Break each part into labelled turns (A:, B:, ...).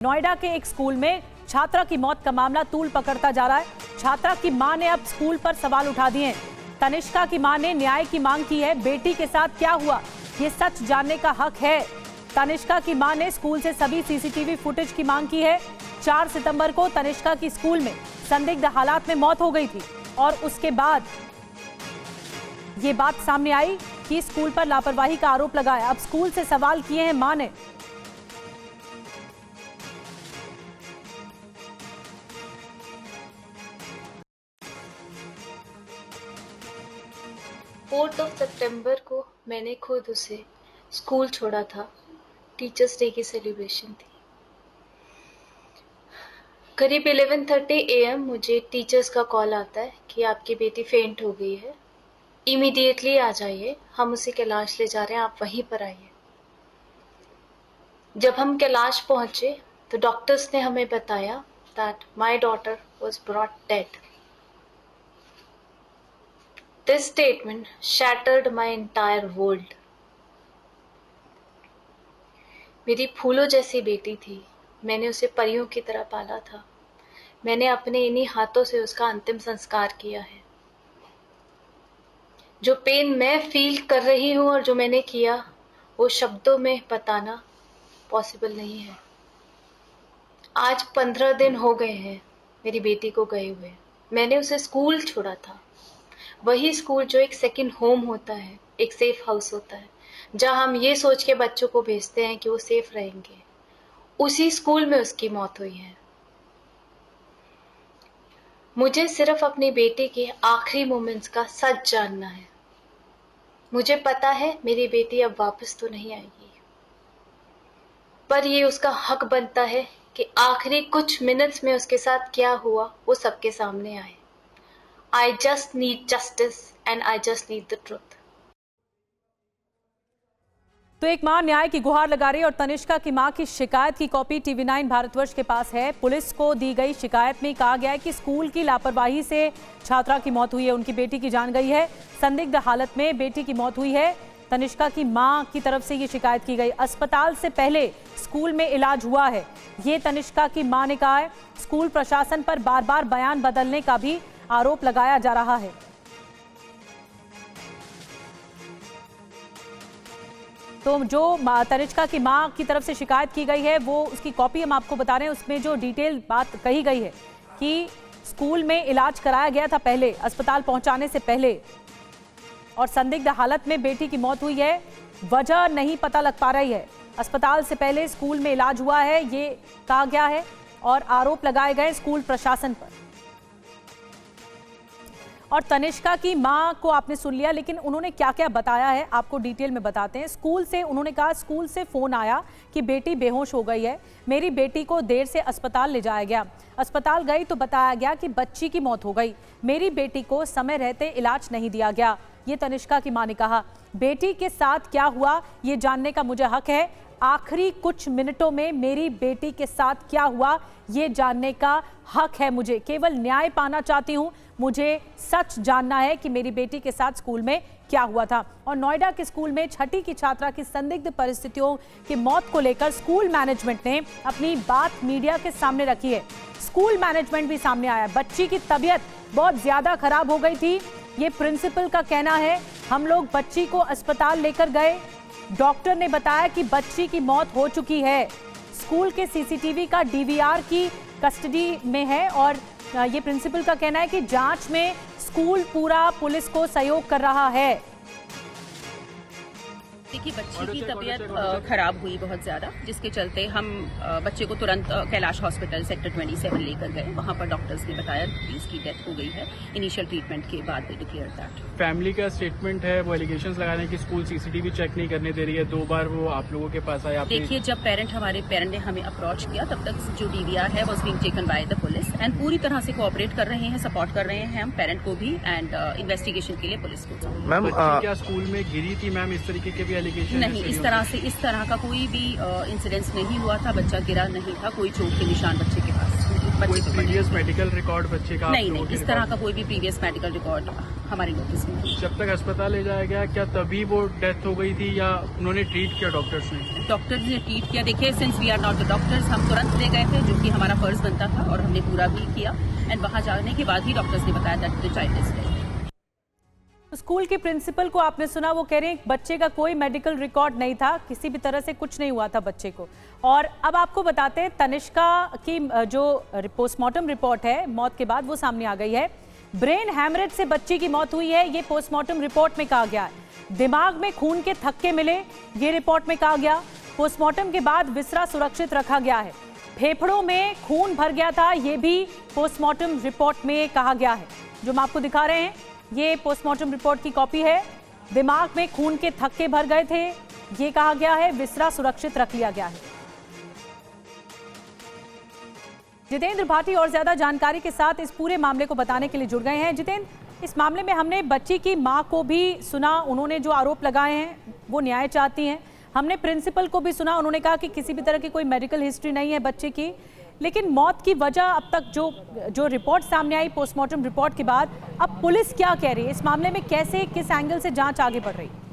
A: नोएडा के एक स्कूल में छात्रा की मौत का मामला तूल पकड़ता जा रहा है। छात्रा की मां ने अब स्कूल पर सवाल उठा दिए हैं। तनिष्का की मां ने न्याय की मांग की है। बेटी के साथ क्या हुआ, ये सच जानने का हक है। तनिष्का की मां ने स्कूल से सभी सीसीटीवी फुटेज की मांग की है। 4 सितंबर को तनिष्का की स्कूल में संदिग्ध हालात में मौत हो गई थी और उसके बाद ये बात सामने आई कि स्कूल पर लापरवाही का आरोप लगाया। अब स्कूल से सवाल किए हैं मां ने।
B: फोर्थ ऑफ सितंबर को मैंने खुद उसे स्कूल छोड़ा था। टीचर्स डे की सेलिब्रेशन थी। करीब 11:30 AM मुझे टीचर्स का कॉल आता है कि आपकी बेटी फेंट हो गई है, इमीडिएटली आ जाइए, हम उसे कैलाश ले जा रहे हैं, आप वहीं पर आइए। जब हम कैलाश पहुंचे तो डॉक्टर्स ने हमें बताया that my daughter was brought dead. This statement shattered my entire world. मेरी फूलों जैसी बेटी थी, मैंने उसे परियों की तरह पाला था। मैंने अपने इन्हीं हाथों से उसका अंतिम संस्कार किया है। जो पेन मैं फील कर रही हूँ और जो मैंने किया, वो शब्दों में बताना पॉसिबल नहीं है। आज 15 दिन हो गए हैं मेरी बेटी को गए हुए। मैंने उसे स्कूल छोड़ा था, वही स्कूल जो एक सेकंड होम होता है, एक सेफ हाउस होता है, जहां हम ये सोच के बच्चों को भेजते हैं कि वो सेफ रहेंगे। उसी स्कूल में उसकी मौत हुई है। मुझे सिर्फ अपनी बेटी के आखिरी मोमेंट्स का सच जानना है। मुझे पता है मेरी बेटी अब वापस तो नहीं आएगी, पर ये उसका हक बनता है कि आखिरी कुछ मिनट्स में उसके साथ क्या हुआ वो सबके सामने आए। I just need justice and I just need the truth.
A: तो एक मां न्याय की गुहार लगा रही है और तनिष्का की मां की शिकायत की कॉपी TV9 भारतवर्ष के पास है। पुलिस को दी गई शिकायत में कहा गया है कि स्कूल की लापरवाही से छात्रा की मौत हुई है, उनकी बेटी की जान गई है। संदिग्ध हालत में बेटी की मौत हुई है। तनिष्का की मां की तरफ से ये शिकायत की गई। अस्पताल से पहले स्कूल में इलाज हुआ है, ये तनिष्का की मां ने कहा है। स्कूल प्रशासन पर बार बार बयान बदलने का भी आरोप लगाया जा रहा है। तो जो तनिष्का की मां की तरफ से शिकायत की गई है, वो उसकी कॉपी हम आपको बता रहे हैं। उसमें जो डिटेल बात कही गई है कि स्कूल में इलाज कराया गया था पहले, अस्पताल पहुंचाने से पहले, और संदिग्ध हालत में बेटी की मौत हुई है। वजह नहीं पता लग पा रही है। अस्पताल से पहले स्कूल में इलाज हुआ है, ये कहा गया है, और आरोप लगाए गए स्कूल प्रशासन पर। और तनिष्का की मां को आपने सुन लिया, लेकिन उन्होंने क्या क्या बताया है आपको डिटेल में बताते हैं। स्कूल से उन्होंने कहा, स्कूल से फोन आया कि बेटी बेहोश हो गई है, मेरी बेटी को देर से अस्पताल ले जाया गया। अस्पताल गई तो बताया गया कि बच्ची की मौत हो गई। मेरी बेटी को समय रहते इलाज नहीं दिया गया, ये तनिष्का की मां ने कहा। बेटी के साथ क्या हुआ ये जानने का मुझे हक है। आखिरी कुछ मिनटों में मेरी बेटी के साथ क्या हुआ ये जानने का हक है मुझे। केवल न्याय पाना चाहती हूँ, मुझे सच जानना है कि मेरी बेटी के साथ स्कूल में क्या हुआ था। और नोएडा के स्कूल में 6ठी की छात्रा की संदिग्ध परिस्थितियों की मौत को लेकर स्कूल मैनेजमेंट ने अपनी बात मीडिया के सामने रखी है। स्कूल मैनेजमेंट भी सामने आया। बच्ची की तबीयत बहुत ज्यादा खराब हो गई थी, ये प्रिंसिपल का कहना है। हम लोग बच्ची को अस्पताल लेकर गए, डॉक्टर ने बताया कि बच्ची की मौत हो चुकी है। स्कूल के सीसीटीवी का DVR की कस्टडी में है और ये प्रिंसिपल का कहना है कि जांच में स्कूल पूरा पुलिस को सहयोग कर रहा है।
C: देखिए, बच्ची की तबीयत खराब हुई बहुत ज़्यादा, जिसके चलते हम बच्चे को तुरंत कैलाश हॉस्पिटल सेक्टर 27 लेकर गए। वहाँ पर डॉक्टर्स ने बताया कि इसकी डेथ हो गई है। इनिशियल ट्रीटमेंट के बाद भी डिक्लेयर दैट।
D: फैमिली का स्टेटमेंट है, वो एलिगेशंस लगा रहे हैं कि स्कूल सीसीटीवी चेक नहीं करने दे रही है। 2 बार वो आप लोगों के पास आया।
C: देखिए, जब हमारे पेरेंट ने हमें अप्रोच किया, तब तक जो DVR है was being taken by the police and पूरी तरह से कोऑपरेट कर रहे हैं, सपोर्ट कर रहे हैं हम पेरेंट को भी एंड इन्वेस्टिगेशन के लिए पुलिस को।
D: मैम, क्या स्कूल में गिरी थी मैम? इस तरीके के भी एलिगेशन
C: नहीं, इस तरह का कोई भी इंसिडेंस नहीं हुआ था। बच्चा गिरा नहीं था, कोई चोट के निशान बच्चे के पास नहीं थे। बच्चे को
D: प्रीवियस मेडिकल रिकॉर्ड बच्चे का?
C: नहीं, इस तरह का कोई भी प्रीवियस मेडिकल रिकॉर्ड हमारे नोटिस में नहीं।
D: जब तक अस्पताल ले जाया गया क्या तभी वो डेथ हो गई थी या उन्होंने ट्रीट किया डॉक्टर्स ने?
C: डॉक्टर्स ने ट्रीट किया। देखिए, since we are not the doctors, हम तुरंत ले गए थे, जो कि हमारा फर्ज बनता था और हमने पूरा भी किया। एंड वहां जाने के बाद ही डॉक्टर्स ने बताया that the child is dead.
A: School के प्रिंसिपल को आपने सुना, वो कह रहे हैं बच्चे का कोई मेडिकल रिकॉर्ड नहीं था, किसी भी तरह से कुछ नहीं हुआ था बच्चे को। और अब आपको बताते हैं तनिष्का की जो पोस्टमार्टम रिपोर्ट है मौत के बाद वो सामने आ गई है। ब्रेन हैमरेज से बच्ची की मौत हुई है, ये पोस्टमार्टम रिपोर्ट में कहा गया है। दिमाग में खून के थक्के मिले, ये रिपोर्ट में कहा गया। पोस्टमार्टम के बाद विसरा सुरक्षित रखा गया है। फेफड़ों में खून भर गया था, ये भी पोस्टमार्टम रिपोर्ट में कहा गया है। जो हम आपको दिखा रहे हैं ये पोस्टमार्टम रिपोर्ट की कॉपी है। दिमाग में खून के थक्के भर गए थे, ये कहा गया है। विसरा सुरक्षित रख लिया गया है। जितेंद्र भाटी और ज्यादा जानकारी के साथ इस पूरे मामले को बताने के लिए जुड़ गए हैं। जितेंद्र, इस मामले में हमने बच्ची की मां को भी सुना, उन्होंने जो आरोप लगाए हैं वो न्याय चाहती हैं। हमने प्रिंसिपल को भी सुना, उन्होंने कहा कि किसी भी तरह की कोई मेडिकल हिस्ट्री नहीं है बच्चे की। लेकिन मौत की वजह अब तक जो रिपोर्ट सामने आई पोस्टमार्टम रिपोर्ट के बाद, अब पुलिस क्या कह रही है इस मामले में, कैसे किस एंगल से जांच आगे बढ़ रही है?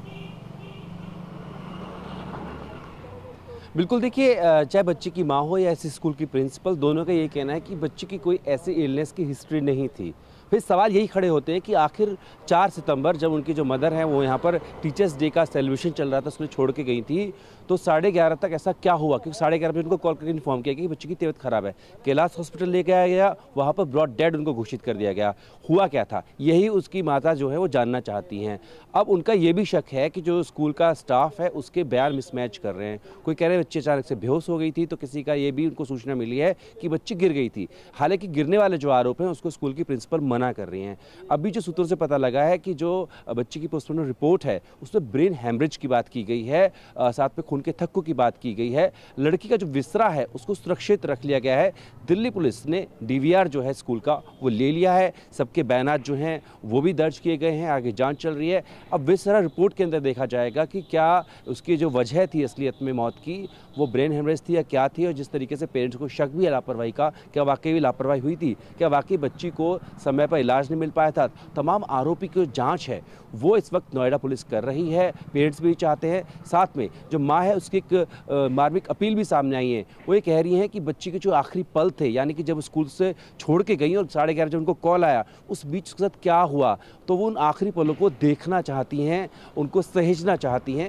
E: बिल्कुल, देखिए, चाहे बच्ची की माँ हो या ऐसे स्कूल की प्रिंसिपल, दोनों का ये कहना है कि बच्ची की कोई ऐसी इलनेस की हिस्ट्री नहीं थी। फिर सवाल यही खड़े होते हैं कि आखिर 4 सितंबर जब उनकी जो मदर हैं वो यहाँ पर टीचर्स डे का सेलिब्रेशन चल रहा था, उसमें छोड़ के गई थी, तो 11:30 तक ऐसा क्या हुआ? क्योंकि 11:30 बजे उनको कॉल करके इन्फॉर्म किया कि बच्ची की तबीयत खराब है। कैलाश हॉस्पिटल लेके आया गया, वहाँ पर ब्रॉड डेड उनको घोषित कर दिया गया। हुआ क्या था, यही उसकी माता जो है वो जानना चाहती हैं। अब उनका ये भी शक है कि जो स्कूल का स्टाफ है उसके बयान मिसमैच कर रहे हैं। कोई कह रहे हैं बच्ची अचानक से बेहोश हो गई थी, तो किसी का ये भी उनको सूचना मिली है कि बच्ची गिर गई थी। हालांकि गिरने वाले जो आरोप हैं उसको स्कूल की प्रिंसिपल मना कर रही हैं। अभी जो सूत्रों से पता लगा है कि जो बच्ची की पोस्टमार्टम रिपोर्ट है उसमें ब्रेन हैमरेज की बात की गई है, साथ में खून के थक्कों की बात की गई है। लड़की का जो विसरा है उसको सुरक्षित रख लिया गया है। दिल्ली पुलिस ने डीवीआर जो है स्कूल का वो ले लिया है, सबके बयानात जो हैं वो भी दर्ज किए गए हैं, आगे जांच चल रही है। अब विसरा रिपोर्ट के अंदर देखा जाएगा कि क्या उसकी जो वजह थी असलियत में मौत की वो ब्रेन हेमरेज थी या क्या थी, और जिस तरीके से पेरेंट्स को शक भी है लापरवाही का, क्या वाकई भी लापरवाही हुई थी, क्या वाकई बच्ची को समय पर इलाज नहीं मिल पाया था। तमाम आरोपी की जो जांच है वो इस वक्त नोएडा पुलिस कर रही है। पेरेंट्स भी चाहते हैं, साथ में जो माँ है उसकी एक मार्मिक अपील भी सामने आई है। वो ये कह रही हैं कि बच्ची के जो आखिरी पल थे, यानी कि जब स्कूल से छोड़ के गई और 11:30 जब उनको कॉल आया, उस बीच उसके साथ क्या हुआ, तो वो उन आखिरी पलों को देखना चाहती हैं, उनको सहेजना चाहती हैं।